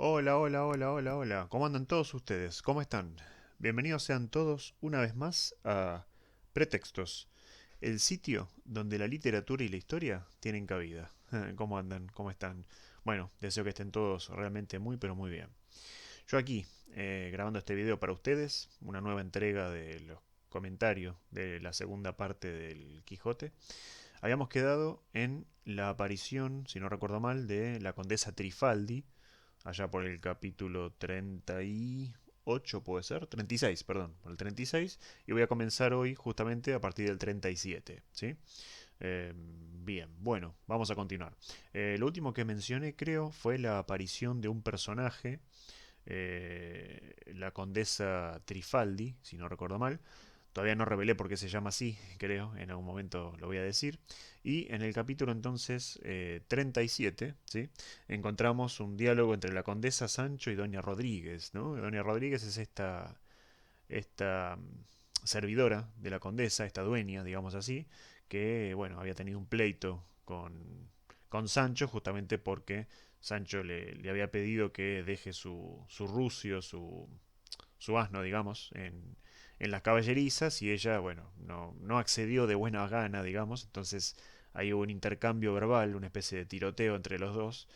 Hola, hola, hola, hola, hola. ¿Cómo andan todos ustedes? ¿Cómo están? Bienvenidos sean todos una vez más a Pretextos, el sitio donde la literatura y la historia tienen cabida. ¿Cómo andan? ¿Cómo están? Bueno, deseo que estén todos realmente muy, pero muy bien. Yo aquí, grabando este video para ustedes, una nueva entrega de los comentarios de la segunda parte del Quijote. Habíamos quedado en la aparición, si no recuerdo mal, de la condesa Trifaldi, allá por el capítulo 38, puede ser, 36, perdón, por el 36, y voy a comenzar hoy justamente a partir del 37, ¿sí? Bien, bueno, vamos a continuar. Lo último que mencioné, creo, fue la aparición de un personaje, la condesa Trifaldi, si no recuerdo mal. Todavía no revelé por qué se llama así, creo, en algún momento lo voy a decir. Y en el capítulo entonces 37, ¿sí? Encontramos un diálogo entre la condesa Sancho y Doña Rodríguez, ¿no? Doña Rodríguez es esta servidora de la condesa, esta dueña, digamos así, que, bueno, había tenido un pleito con Sancho justamente porque Sancho le había pedido que deje su rucio, su asno, digamos, en las caballerizas y ella, bueno, no accedió de buena gana, digamos, entonces ahí hubo un intercambio verbal, una especie de tiroteo entre los dos.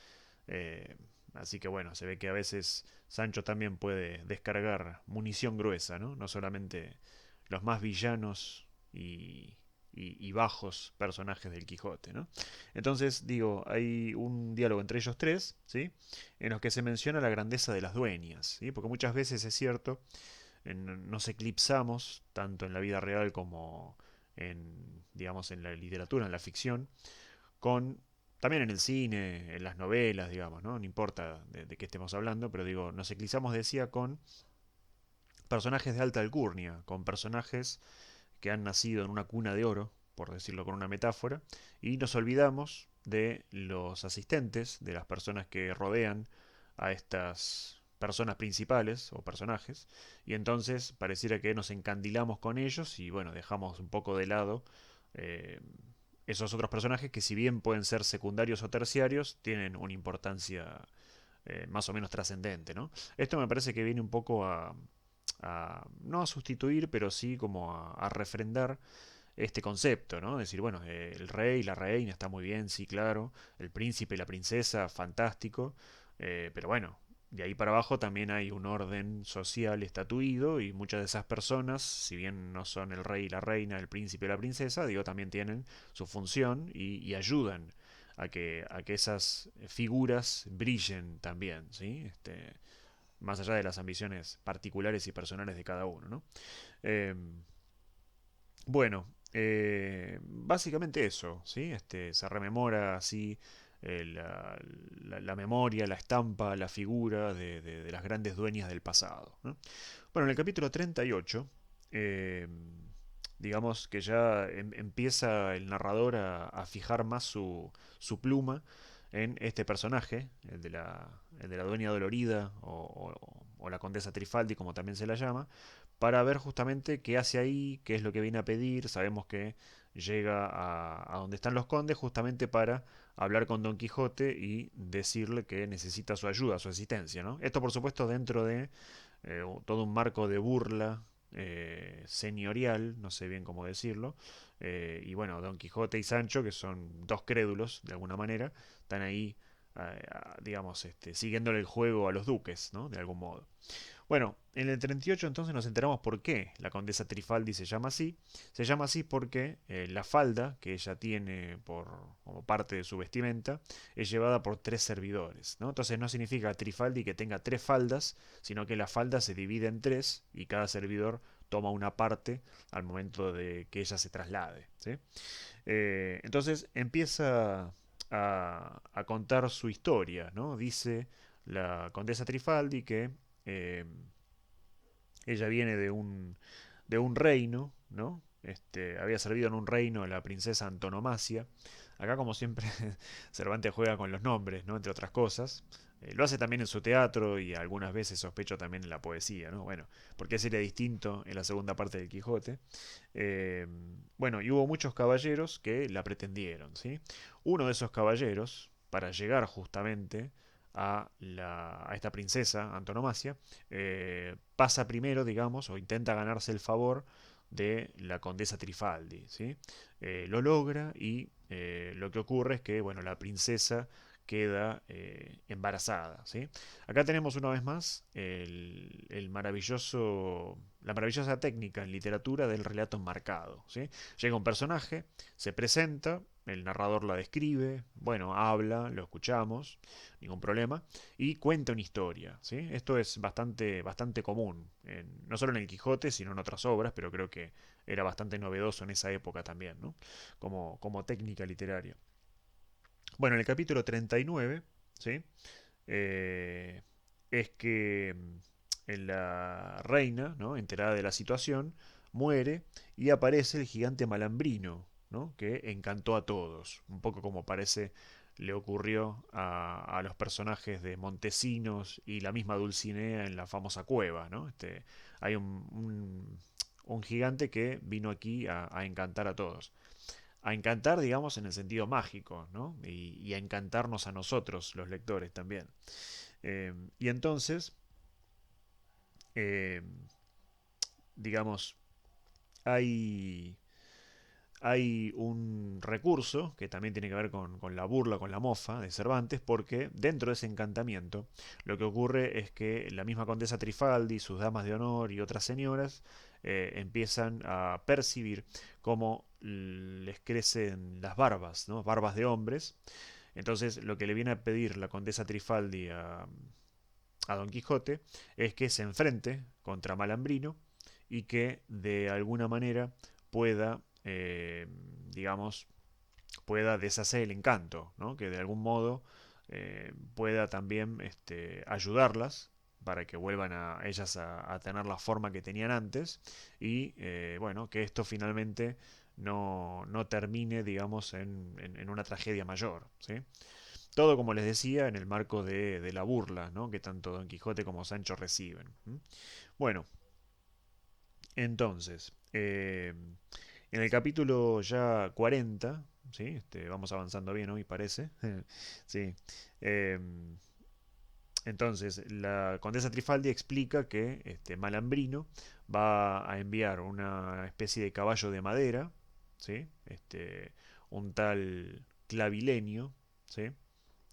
eh, Así que bueno, se ve que a veces Sancho también puede descargar munición gruesa, ¿no? No solamente los más villanos y bajos personajes del Quijote, ¿no? Entonces, digo, hay un diálogo entre ellos tres, ¿sí? En los que se menciona la grandeza de las dueñas, ¿sí? Porque muchas veces es cierto, nos eclipsamos, tanto en la vida real como en, digamos, en la literatura, en la ficción, con también en el cine, en las novelas, digamos, ¿no? No importa de qué estemos hablando, pero digo, nos eclipsamos, decía, con personajes de alta alcurnia, con personajes que han nacido en una cuna de oro, por decirlo con una metáfora, y nos olvidamos de los asistentes, de las personas que rodean a estas personas principales o personajes, y entonces pareciera que nos encandilamos con ellos y bueno, dejamos un poco de lado eh, esos otros personajes que si bien pueden ser secundarios o terciarios, tienen una importancia más o menos trascendente, ¿no? Esto me parece que viene un poco no a sustituir, pero sí como a refrendar este concepto, ¿no? Decir, bueno, el rey, la reina está muy bien, sí, claro, el príncipe y la princesa, fantástico, pero bueno, de ahí para abajo también hay un orden social estatuido y muchas de esas personas, si bien no son el rey y la reina, el príncipe y la princesa, digo, también tienen su función y ayudan a que esas figuras brillen también, ¿sí? Más allá de las ambiciones particulares y personales de cada uno, ¿no? Eh, bueno, básicamente eso, ¿sí? Se rememora así la memoria, la estampa, la figura de las grandes dueñas del pasado, ¿no? Bueno, en el capítulo 38, eh, digamos que ya empieza el narrador a fijar más su pluma en este personaje, el de la dueña dolorida o la condesa Trifaldi, como también se la llama, para ver justamente qué hace ahí, qué es lo que viene a pedir. Sabemos que llega a donde están los condes justamente para hablar con Don Quijote y decirle que necesita su ayuda, su asistencia, ¿no? Esto por supuesto dentro de todo un marco de burla señorial, no sé bien cómo decirlo, y bueno, Don Quijote y Sancho, que son dos crédulos de alguna manera, están ahí, digamos, siguiéndole el juego a los duques, ¿no? De algún modo. Bueno, en el 38 entonces nos enteramos por qué la condesa Trifaldi se llama así. Se llama así porque la falda que ella tiene como parte de su vestimenta es llevada por tres servidores, ¿no? Entonces no significa Trifaldi que tenga tres faldas, sino que la falda se divide en tres y cada servidor toma una parte al momento de que ella se traslade, ¿sí? Entonces empieza a contar su historia, ¿no? Dice la condesa Trifaldi que eh, ella viene de un reino, ¿no? Había servido en un reino la princesa Antonomasia. Acá, como siempre, Cervantes juega con los nombres, ¿no? Entre otras cosas. Lo hace también en su teatro y algunas veces sospecho también en la poesía, ¿no? Bueno, porque sería distinto en la segunda parte del Quijote. Eh, bueno, y hubo muchos caballeros que la pretendieron, ¿sí? Uno de esos caballeros, para llegar justamente a esta princesa, Antonomasia, pasa primero, digamos, o intenta ganarse el favor de la condesa Trifaldi, ¿sí? Lo logra y lo que ocurre es que, bueno, la princesa queda embarazada, ¿sí? Acá tenemos una vez más la maravillosa técnica en literatura del relato enmarcado, ¿sí? Llega un personaje, se presenta, el narrador la describe, bueno, habla, lo escuchamos, ningún problema, y cuenta una historia, ¿sí? Esto es bastante común, no solo en el Quijote, sino en otras obras, pero creo que era bastante novedoso en esa época también, ¿no? Como técnica literaria. Bueno, en el capítulo 39, ¿sí? Eh, es que la reina, ¿no? Enterada de la situación, muere y aparece el gigante Malambrino, ¿no? Que encantó a todos, un poco como parece le ocurrió a los personajes de Montesinos y la misma Dulcinea en la famosa cueva, ¿no? Hay un gigante que vino aquí a encantar a todos. A encantar, digamos, en el sentido mágico, ¿no? Y a encantarnos a nosotros, los lectores, también. Y entonces, eh, digamos, hay, hay un recurso que también tiene que ver con la burla, con la mofa de Cervantes, porque dentro de ese encantamiento lo que ocurre es que la misma condesa Trifaldi, sus damas de honor y otras señoras empiezan a percibir cómo les crecen las barbas, ¿no? Barbas de hombres. Entonces lo que le viene a pedir la condesa Trifaldi a Don Quijote es que se enfrente contra Malambrino y que de alguna manera pueda, digamos, pueda deshacer el encanto, ¿no? Que de algún modo pueda también ayudarlas para que vuelvan a ellas a tener la forma que tenían antes y bueno, que esto finalmente no termine, digamos, en una tragedia mayor, ¿sí? Todo, como les decía, en el marco de la burla, ¿no? Que tanto Don Quijote como Sancho reciben. Bueno, entonces, en el capítulo ya 40, ¿sí? Vamos avanzando bien hoy, parece. Sí. Eh, entonces, la condesa Trifaldi explica que Malambrino va a enviar una especie de caballo de madera, ¿sí? Un tal Clavilenio, ¿sí?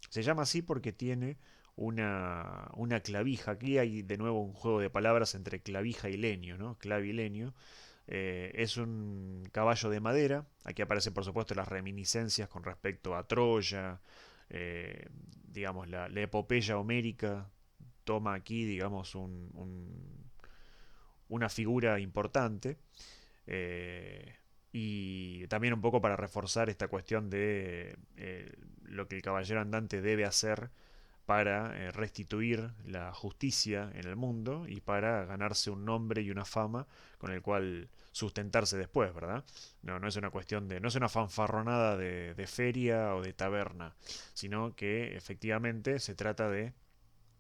Se llama así porque tiene una clavija. Aquí hay de nuevo un juego de palabras entre clavija y leño, ¿no? Clavilenio. Es un caballo de madera. Aquí aparecen, por supuesto, las reminiscencias con respecto a Troya. eh, digamos, la epopeya homérica toma aquí, digamos, una figura importante. eh, y también un poco para reforzar esta cuestión de lo que el caballero andante debe hacer para restituir la justicia en el mundo y para ganarse un nombre y una fama con el cual sustentarse después, ¿verdad? No es una cuestión no es una fanfarronada de feria o de taberna, sino que efectivamente se trata de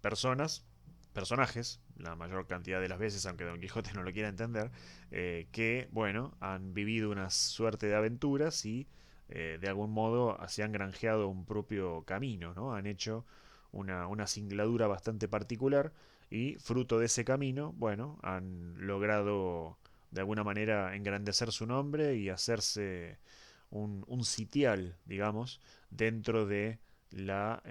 personas, personajes, la mayor cantidad de las veces, aunque Don Quijote no lo quiera entender, que, bueno, han vivido una suerte de aventuras y de algún modo se han granjeado un propio camino, ¿no? Han hecho una singladura bastante particular y fruto de ese camino, bueno, han logrado de alguna manera engrandecer su nombre y hacerse un sitial, digamos, dentro de la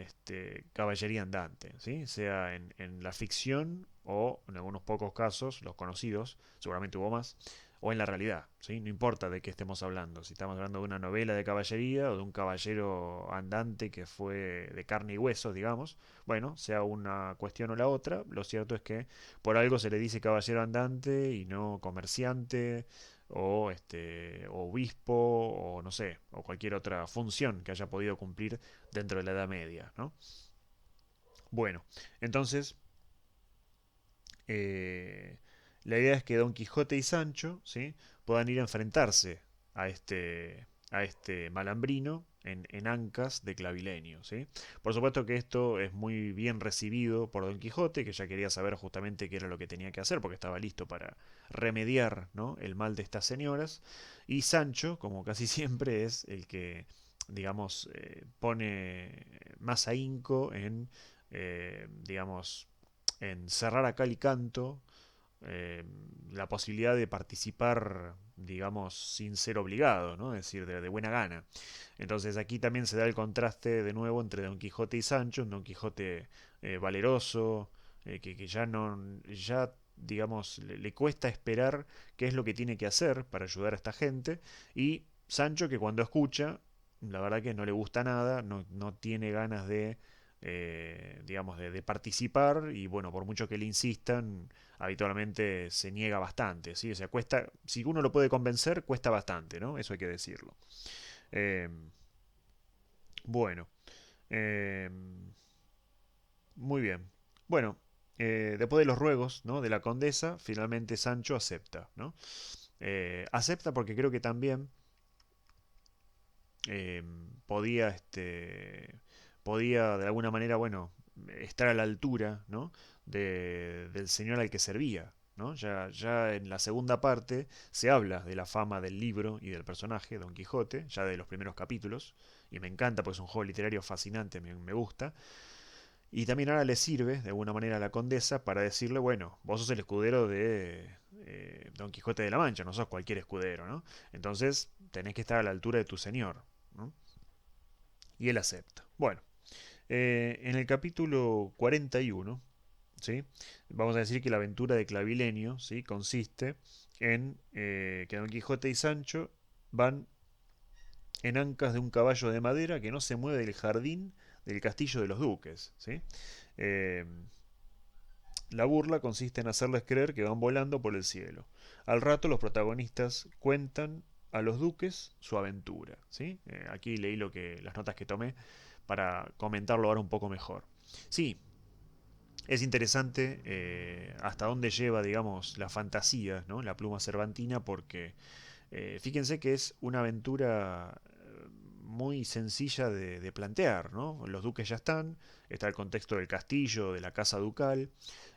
caballería andante, ¿sí? Sea en la ficción o en algunos pocos casos, los conocidos, seguramente hubo más, o en la realidad, ¿sí? No importa de qué estemos hablando, si estamos hablando de una novela de caballería o de un caballero andante que fue de carne y hueso, digamos, bueno, sea una cuestión o la otra, lo cierto es que por algo se le dice caballero andante y no comerciante o obispo o no sé, o cualquier otra función que haya podido cumplir dentro de la Edad Media, ¿no? Bueno, entonces eh, la idea es que Don Quijote y Sancho, ¿sí? Puedan ir a enfrentarse a este malambrino en Ancas de Clavilenio, ¿sí? Por supuesto que esto es muy bien recibido por Don Quijote, que ya quería saber justamente qué era lo que tenía que hacer, porque estaba listo para remediar, ¿no? El mal de estas señoras. Y Sancho, como casi siempre, es el que, digamos, pone más ahínco en digamos, en cerrar a cal y canto eh, la posibilidad de participar, digamos, sin ser obligado, ¿no? Es decir, de buena gana. Entonces aquí también se da el contraste de nuevo entre Don Quijote y Sancho, un Don Quijote valeroso, que ya no, ya digamos, le cuesta esperar qué es lo que tiene que hacer para ayudar a esta gente, y Sancho que cuando escucha, la verdad que no le gusta nada, no tiene ganas de, digamos, de participar, y bueno, por mucho que le insistan, habitualmente se niega bastante, ¿sí? O sea, cuesta, si uno lo puede convencer, cuesta bastante, ¿no? Eso hay que decirlo. Eh, bueno, eh, muy bien. Bueno, después de los ruegos, ¿no?, de la condesa, finalmente Sancho acepta, ¿no? Acepta porque creo que también eh, podía, podía de alguna manera, bueno, estar a la altura, ¿no?, del señor al que servía, ¿no? Ya en la segunda parte se habla de la fama del libro y del personaje, Don Quijote, ya de los primeros capítulos, y me encanta porque es un juego literario fascinante, me gusta. Y también ahora le sirve, de alguna manera, a la condesa para decirle, bueno, vos sos el escudero de Don Quijote de la Mancha, no sos cualquier escudero, ¿no? Entonces tenés que estar a la altura de tu señor, ¿no? Y él acepta. Bueno, en el capítulo 41, ¿sí?, vamos a decir que la aventura de Clavilenio, ¿sí?, consiste en que Don Quijote y Sancho van en ancas de un caballo de madera que no se mueve del jardín del castillo de los duques, ¿sí? Eh, la burla consiste en hacerles creer que van volando por el cielo. Al rato los protagonistas cuentan a los duques su aventura, ¿sí? Aquí leí las notas que tomé para comentarlo ahora un poco mejor. Sí, es interesante hasta dónde lleva, digamos, la fantasía, ¿no?, la pluma cervantina, porque fíjense que es una aventura muy sencilla de plantear, ¿no? Los duques ya están, está el contexto del castillo, de la casa ducal,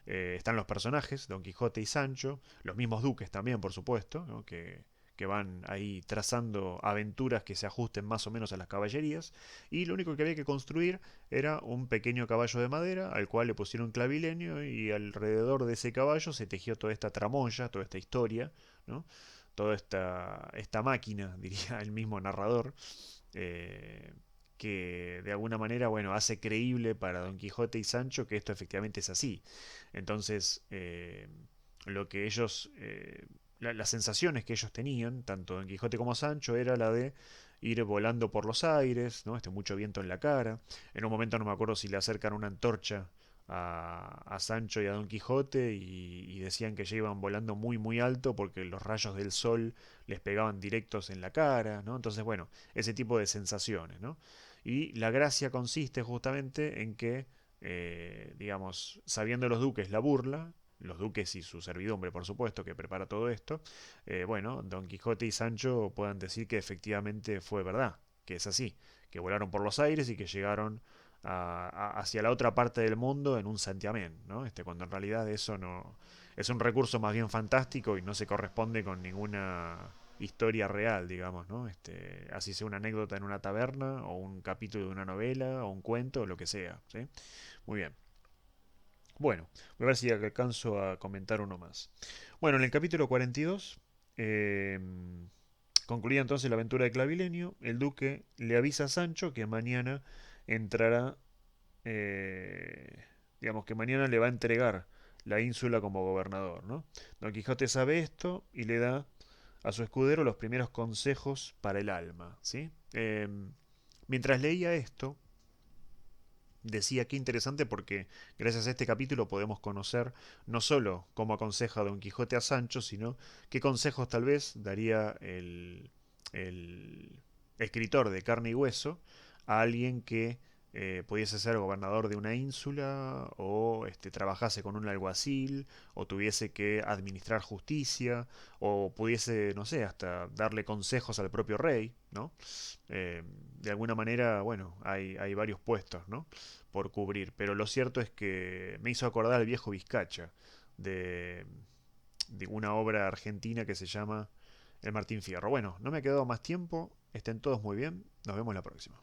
están los personajes, Don Quijote y Sancho, los mismos duques también, por supuesto, ¿no?, que van ahí trazando aventuras que se ajusten más o menos a las caballerías, y lo único que había que construir era un pequeño caballo de madera al cual le pusieron clavilenio, y alrededor de ese caballo se tejió toda esta tramoya, toda esta historia, ¿no?, toda esta máquina, diría el mismo narrador, eh, que de alguna manera, bueno, hace creíble para Don Quijote y Sancho que esto efectivamente es así. Entonces, lo que ellos, las sensaciones que ellos tenían, tanto Don Quijote como Sancho, era la de ir volando por los aires, ¿no? Mucho viento en la cara. En un momento no me acuerdo si le acercan una antorcha a Sancho y a Don Quijote, y decían que ya iban volando muy muy alto porque los rayos del sol les pegaban directos en la cara, ¿no? Entonces, bueno, ese tipo de sensaciones, ¿no? Y la gracia consiste justamente en que, digamos, sabiendo los duques la burla, los duques y su servidumbre, por supuesto, que prepara todo esto, bueno, Don Quijote y Sancho puedan decir que efectivamente fue verdad, que es así, que volaron por los aires y que llegaron hacia la otra parte del mundo en un santiamén, ¿no? Cuando en realidad eso no es un recurso más bien fantástico y no se corresponde con ninguna historia real, digamos, ¿no? Así sea una anécdota en una taberna o un capítulo de una novela o un cuento o lo que sea, ¿sí? Muy bien. Bueno, voy a ver si alcanzo a comentar uno más. Bueno, en el capítulo 42, eh, concluida entonces la aventura de Clavilenio, el duque le avisa a Sancho que mañana entrará, eh, digamos que mañana le va a entregar la ínsula como gobernador, ¿no? Don Quijote sabe esto y le da a su escudero los primeros consejos para el alma, ¿sí? Mientras leía esto, decía qué interesante porque gracias a este capítulo podemos conocer no solo cómo aconseja Don Quijote a Sancho, sino qué consejos tal vez daría el escritor de carne y hueso a alguien que pudiese ser gobernador de una ínsula, o trabajase con un alguacil, o tuviese que administrar justicia, o pudiese, no sé, hasta darle consejos al propio rey, ¿no? De alguna manera, bueno, hay varios puestos, ¿no?, por cubrir, pero lo cierto es que me hizo acordar al viejo Vizcacha de, de una obra argentina que se llama El Martín Fierro. Bueno, no me ha quedado más tiempo, estén todos muy bien, nos vemos la próxima.